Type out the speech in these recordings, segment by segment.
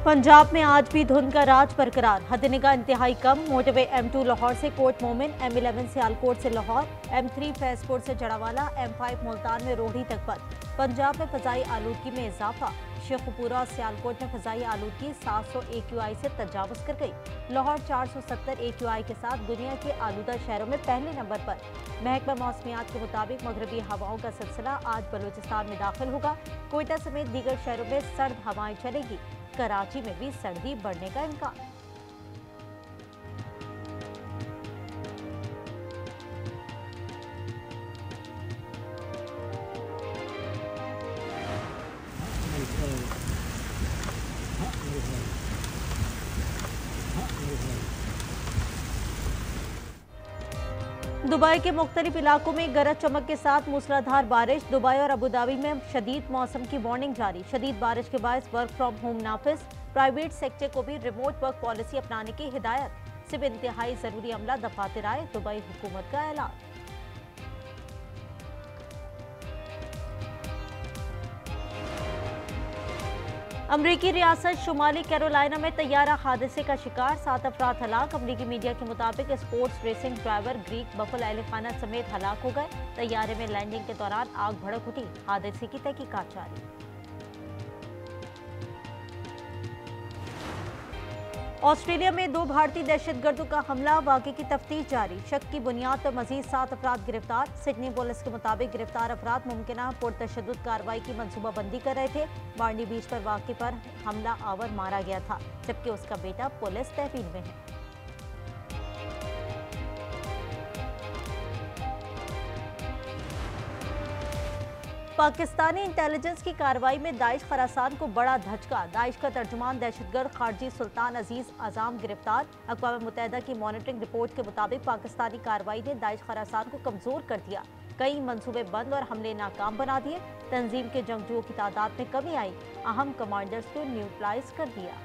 पंजाब में आज भी धुंध का राज बरकरार, हदनिगाह इंतहाई कम। मोटरवे M2 लाहौर से कोट मोमिन, M11 सियालकोट से लाहौर, M3 फैजपुर से जड़ावाला, M5 मुल्तान में रोहड़ी तक बंद। पंजाब में फजाई आलूदगी में इजाफा, शेखपुरा और सियालकोट में फजाई आलूदगी 700 AQI से तजावुज कर गई। लाहौर 470 AQI के साथ दुनिया के आलूदा शहरों में पहले नंबर पर। महकमा मौसमियात के मुताबिक मगरबी हवाओं का सिलसिला आज बलूचिस्तान में दाखिल होगा। कोयटा समेत दीगर शहरों में सर्द हवाएं चलेगी। कराची में भी सर्दी बढ़ने का इम्कान। दुबई के मुख्तलिफ इलाकों में गरज चमक के साथ मूसलाधार बारिश। दुबई और अबूधाबी में शदीद मौसम की वार्निंग जारी। शदीद बारिश के बायस वर्क फ्रॉम होम नाफिज। प्राइवेट सेक्टर को भी रिमोट वर्क पॉलिसी अपनाने की हिदायत। सिर्फ इंतहाई जरूरी अमला दफातर आए, दुबई हुकूमत का ऐलान। अमरीकी रियासत शुमाली कैरोलिना में तैयारा हादसे का शिकार, 7 अफराद हलाक। अमरीकी मीडिया के मुताबिक sports racing driver Greek baffle अहल खाना समेत हलाक हो गए। तैयारे में लैंडिंग के दौरान आग भड़क उठी। हादसे की तहकीकात जारी। ऑस्ट्रेलिया में 2 भारतीय दहशतगर्दों का हमला, वाक़े की तफ्तीश जारी। शक की बुनियाद पर मजीद 7 अफराद गिरफ्तार। सिडनी पुलिस के मुताबिक गिरफ्तार अफराद मुमकिना पुरतशद्दुद कार्रवाई की मनसूबाबंदी कर रहे थे। बार्नी बीच पर वाक़े पर हमला आवर मारा गया था, जबकि उसका बेटा पुलिस तहवील में है। पाकिस्तानी इंटेलिजेंस की कार्रवाई में दाइश खरासान को बड़ा धचका। दाइश का तर्जुमान दहशतगर्द खारजी सुल्तान अजीज आज़ाम गिरफ्तार। अक़वाम मुत्तहिदा की मॉनिटरिंग रिपोर्ट के मुताबिक पाकिस्तानी कार्रवाई ने दाइश खरासान को कमजोर कर दिया। कई मंसूबे बंद और हमले नाकाम बना दिए। तंजीम के जंगजुओं की तादाद में कमी आई। अहम कमांडर्स को न्यूट्रलाइज कर दिया।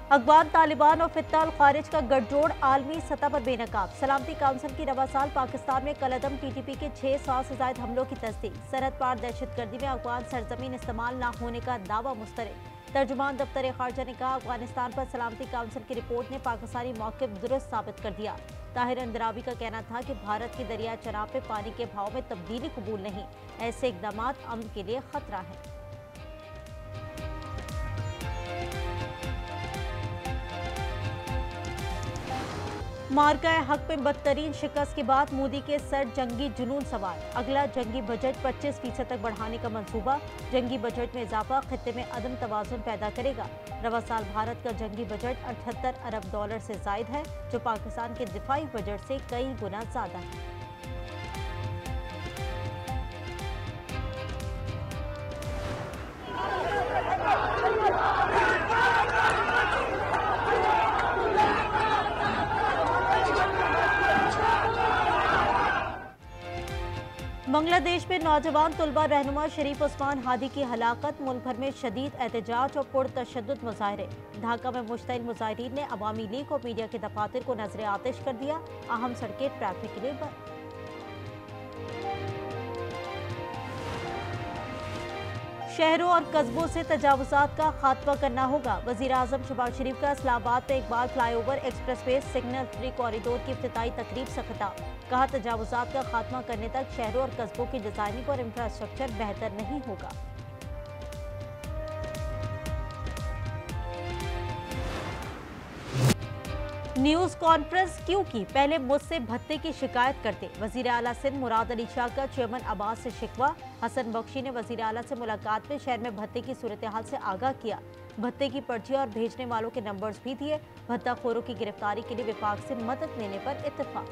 अफगान तालिबान और फित्ता अल खारिज का गठजोड़ आलमी सतह पर बेनकाब। सलामती काउंसिल की रवा साल पाकिस्तान में कलअदम TTP के 600 से ज्यादा हमलों की तस्दीक। सरहद पार दहशतगर्दी में अफगान सरजमीन इस्तेमाल न होने का दावा मुस्तरद। तर्जुमान दफ्तर खारजा ने कहा, अफगानिस्तान पर सलामती काउंसिल की रिपोर्ट ने पाकिस्तानी मौक़िफ़ दुरुस्त साबित कर दिया। ताहिर अंदरावी का कहना था कि भारत की दरिया चनाब पे पानी के भाव में तब्दीली कबूल नहीं। ऐसे इक़दाम अमन के लिए खतरा है। मार्का हक में बदतरीन शिकस्त के बाद मोदी के सर जंगी जुनून सवार। अगला जंगी बजट 25% तक बढ़ाने का मंसूबा। जंगी बजट में इजाफा खित्ते में अदम तवाज़ुन पैदा करेगा। रवा साल भारत का जंगी बजट $78 अरब से जायद है, जो पाकिस्तान के दिफाई बजट से कई गुना ज्यादा है। बांग्लादेश में नौजवान तुलबा रहनुमा शरीफ उस्मान हादी की हलाकत। मुल्क भर में शदीद एहतजाज और पुरतशद्दुद मुजाहरे। ढाका में मुश्तइल मुजाहिरीन ने अवामी लीग और मीडिया के दफातर को नजर आतिश कर दिया। अहम सड़कें ट्रैफिक के लिए बंद। शहरों और कस्बों से तजावुजात का खात्मा करना होगा। वज़ीर आज़म शहबाज शरीफ का इस्लामाबाद में Iqbal flyover expressway signal free corridor की इफ्तिताई तकरीब से खिताब। कहा, तजावुजात का खात्मा करने तक शहरों और कस्बों की डिजाइनिंग और इंफ्रास्ट्रक्चर बेहतर नहीं होगा। न्यूज कॉन्फ्रेंस क्यों की? पहले मुझसे भत्ते की शिकायत करते। वजीर आला सिंध मुराद अली शाह का चेयरमैन अब्बास से शिकवा। हसन बख्शी ने वजीर आला से मुलाकात में शहर में भत्ते की सूरत हाल से आगाह किया। भत्ते की पर्चियां और भेजने वालों के नंबर्स भी दिए। भत्ताखोरों की गिरफ्तारी के लिए विभाग से मदद लेने पर इत्तेफाक।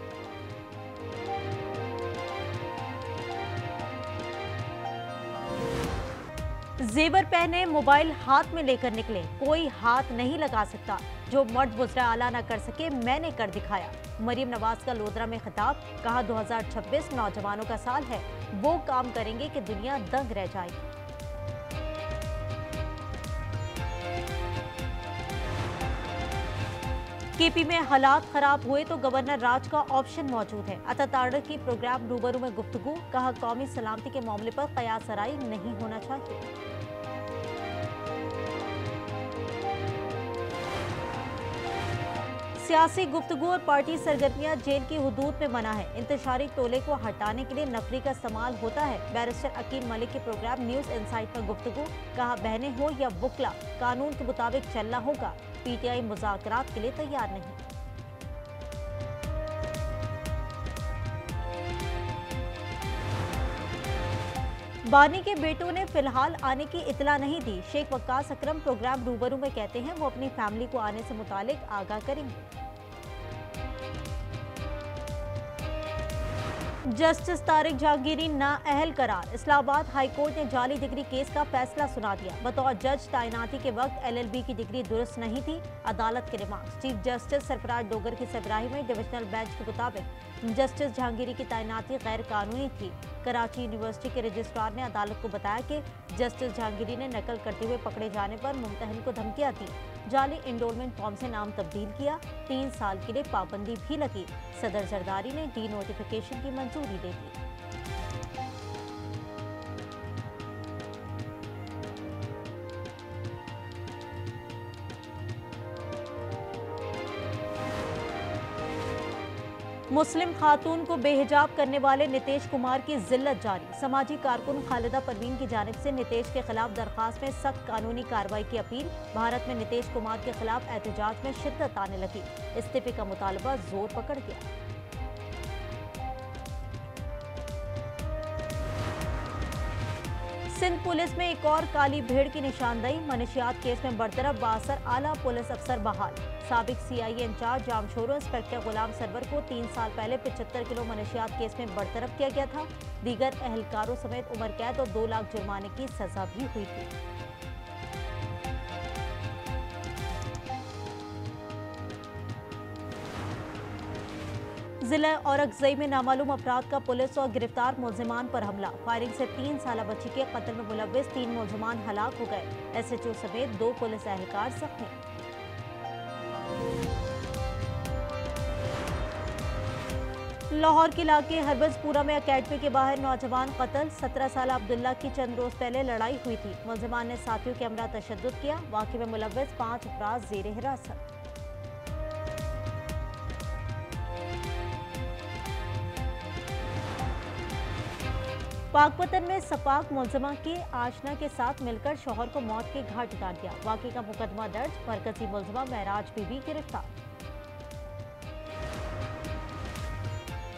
जेवर पहने मोबाइल हाथ में लेकर निकले, कोई हाथ नहीं लगा सकता। जो मर्द वज़रा आला न कर सके, मैंने कर दिखाया। मरीम नवाज का लोधरा में खिताब। कहा, 2026 नौजवानों का साल है, वो काम करेंगे कि दुनिया दंग रह जाएगी। केपी में हालात खराब हुए तो गवर्नर राज का ऑप्शन मौजूद है। अताताड़ की प्रोग्राम रूबरू में गुफ्तगू, कहा कौमी सलामती के मामले पर कयास आराई नहीं होना चाहिए। सियासी गुफ्तगू और पार्टी सरगर्मियां जेल की हुदूद में मना है। इंतशारी टोले को हटाने के लिए नफरी का इस्तेमाल होता है। बैरिस्टर अकील मलिक के प्रोग्राम न्यूज इनसाइट में गुफ्तगू, कहा बहनें हो या वुकला कानून के मुताबिक चलना होगा। पीटीआई मुज़ाकरात के लिए तैयार नहीं। बानी के बेटों ने फिलहाल आने की इतला नहीं दी। शेख वक्कास अकरम प्रोग्राम रूबरू में कहते हैं वो अपनी फैमिली को आने से मुतालिक आगाह करेंगे। जस्टिस तारिक जहांगीरी नाअहल करार, इस्लामाबाद हाई कोर्ट ने जाली डिग्री केस का फैसला सुना दिया। बतौर जज तैनाती के वक्त एलएलबी की डिग्री दुरुस्त नहीं थी, अदालत के remarks. Chief justice Sarfaraz Dogar की सरबराही में डिविजनल बेंच के मुताबिक जस्टिस जहांगीरी की तैनाती गैर कानूनी थी। कराची यूनिवर्सिटी के रजिस्ट्रार ने अदालत को बताया कि जस्टिस जहांगीरी ने नकल करते हुए पकड़े जाने पर मुमतहन को धमकियां दी, जाली इनरोलमेंट फॉर्म से नाम तब्दील किया, 3 साल के लिए पाबंदी भी लगी। सदर जरदारी ने डी नोटिफिकेशन की मंजूरी दे दी। मुस्लिम खातून को बेहिजाब करने वाले नीतीश कुमार की जिल्लत जारी। समाजी कारकुन खालिदा परवीन की जानिब से नीतीश के खिलाफ दरखास्त में सख्त कानूनी कार्रवाई की अपील। भारत में नीतीश कुमार के खिलाफ एहतजाज में शिद्दत आने लगी। इस्तीफे का मुतालबा जोर पकड़ गया। सिंध पुलिस में एक और काली भेड़ की निशानदेही। मनशियात केस में बरतरफ बासर आला पुलिस अफसर बहाल। साबिक सीआईए इंचार्ज जामशोरो इंस्पेक्टर गुलाम सरवर को 3 साल पहले 75 किलो मनशियात केस में बरतरफ किया गया था। दीगर अहलकारों समेत उम्र कैद और 2 लाख जुर्माने की सजा भी हुई थी। जिला औरंगजेब में नामालूम अफराद का पुलिस और गिरफ्तार मुलजिमान पर हमला। फायरिंग से 3 साल बच्ची के कत्ल में मुलव्विस 3 मुलजिमान हलाक हो गए। एसएचओ समेत 2 पुलिस एहलकार जख्मी। लाहौर के इलाके हरबंसपुरा में अकेडमी के बाहर नौजवान कत्ल। 17 साल अब्दुल्ला की चंद रोज पहले लड़ाई हुई थी। मुलजिमान ने साथियों के हमरा तशद्दुद किया। वाक़े में मुलव्विस 5 अफराद जेर हिरासत। पाकपतन में सपाक मुलजमा के आशना के साथ मिलकर शौहर को मौत के घाट उतार दिया। वाक़े का मुकदमा दर्ज। मरकजी मुलजमा महराज बीबी गिरफ्तार।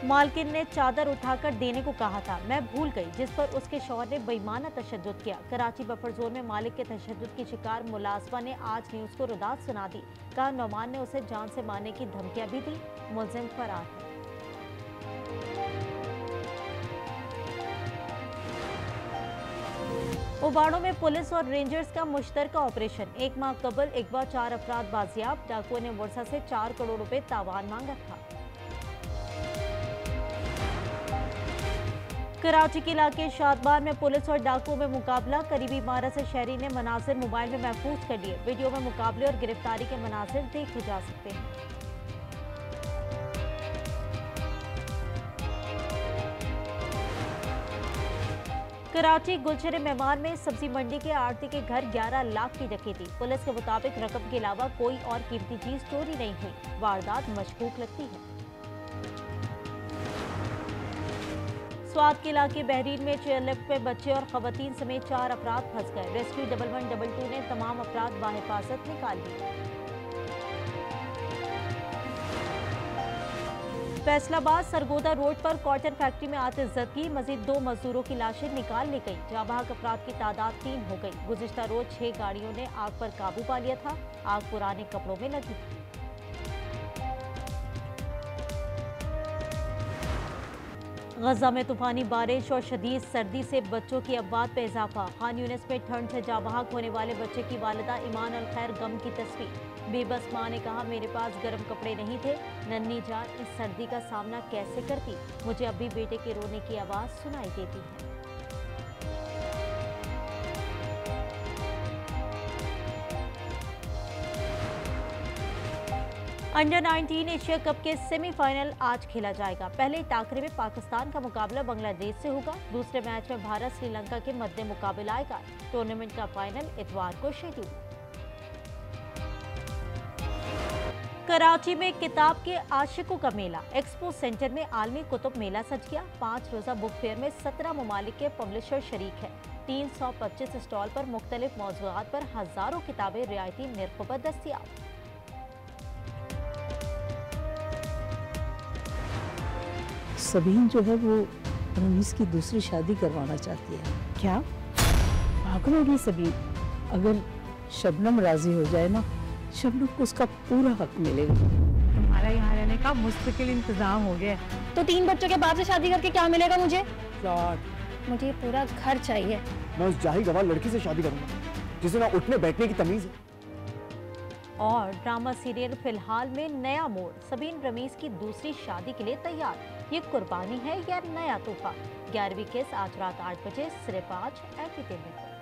मालकिन ने चादर उठाकर देने को कहा था, मैं भूल गई, जिस पर उसके शौहर ने बेईमाना तशद्दुद किया। कराची बफर जोन में मालिक के तशद्दुद की शिकार मुलाजमा ने आज न्यूज़ को रुदात सुना दी। कहा नौमान ने उसे जान से मारने की धमकियां भी दी। मुलजिम फरार है। उबाड़ों में पुलिस और रेंजर्स का मुश्तरका ऑपरेशन। 1 माह कबल एक बार 4 अफराद बाजियाब। डाकुओं ने वर्षा से 4 करोड़ रुपए तावान मांगा था। कराची के इलाके शादबार में पुलिस और डाकुओं में मुकाबला। करीबी इमारत से शहरी ने मनाजिर मोबाइल में महफूज कर लिए। वीडियो में मुकाबले और गिरफ्तारी के मनाजिर देखे जा सकते हैं। कराची गुलशरे मेहमान में सब्जी मंडी के आड़ती के घर 11 लाख की डकैती। पुलिस के मुताबिक रकम के अलावा कोई और कीमती चीज चोरी नहीं हुई। वारदात मशकूक लगती है। स्वात के इलाके बहरीन में चेयरलिफ्ट में बच्चे और खवातीन समेत 4 अफराद फंस गए। रेस्क्यू 1112 ने तमाम अफराद बाहिफाजत निकाल लिए। फैसलाबाद सरगोदा रोड पर कॉटन फैक्ट्री में आतिशज़दगी। मजीद 2 मजदूरों की लाशें निकाल ली गई। जाबाक अफराद की तादाद 3 हो गई। गुज़िश्ता रोज 6 गाड़ियों ने आग पर काबू पा लिया था। आग पुराने कपड़ों में लगी थी। गजा में तूफानी बारिश और शदीद सर्दी से बच्चों की अफवात पे इजाफा। खान यूनिस में ठंड से जाबाक होने वाले बच्चे की वालिदा ईमान अल खैर गम की तस्वीर। बेबस माँ ने कहा, मेरे पास गर्म कपड़े नहीं थे। नन्ही जान इस सर्दी का सामना कैसे करती। मुझे अब भी बेटे के रोने की आवाज़ सुनाई देती है। अंडर 19 एशिया कप के सेमीफाइनल आज खेला जाएगा। पहले टाकरे में पाकिस्तान का मुकाबला बांग्लादेश से होगा। दूसरे मैच में भारत श्रीलंका के मध्य मुकाबला आएगा। टूर्नामेंट का फाइनल इतवार को शेड्यूल। कराची में किताब के आशिकों का मेला। एक्सपो सेंटर में आलमी कुतुब मेला सज गया। 5 रोजा बुक फेयर में 17 ममालिक के पब्लिशर शरीक है। 325 स्टॉल पर मुख्तलिफ मौज़ूआत पर हजारों किताबें रियायती निर्खों पर दस्तयाब। सबीन जो है वो रमीज की दूसरी शादी करवाना चाहती है। क्या? पागल होगी सबीन। अगर शबनम राजी हो जाए ना, शबनम को उसका पूरा हक मिलेगा। तुम्हारा यहाँ रहने का मुस्तकिल इंतजाम हो गया। तो 3 बच्चों के बाद से शादी करके क्या मिलेगा मुझे? प्लॉट। मुझे पूरा घर चाहिए। मैं उस जाहिल गवार लड़की से शादी करूंगा जिसे ना उठने बैठने की तमीज है। और ड्रामा सीरियल फिलहाल में नया मोड़। सबीन रमीज की दूसरी शादी के लिए तैयार। ये कुर्बानी है या नया तोहफा? 11वीं केस आज रात 8 बजे सिर्फ आज एंटरटेनमेंट पर।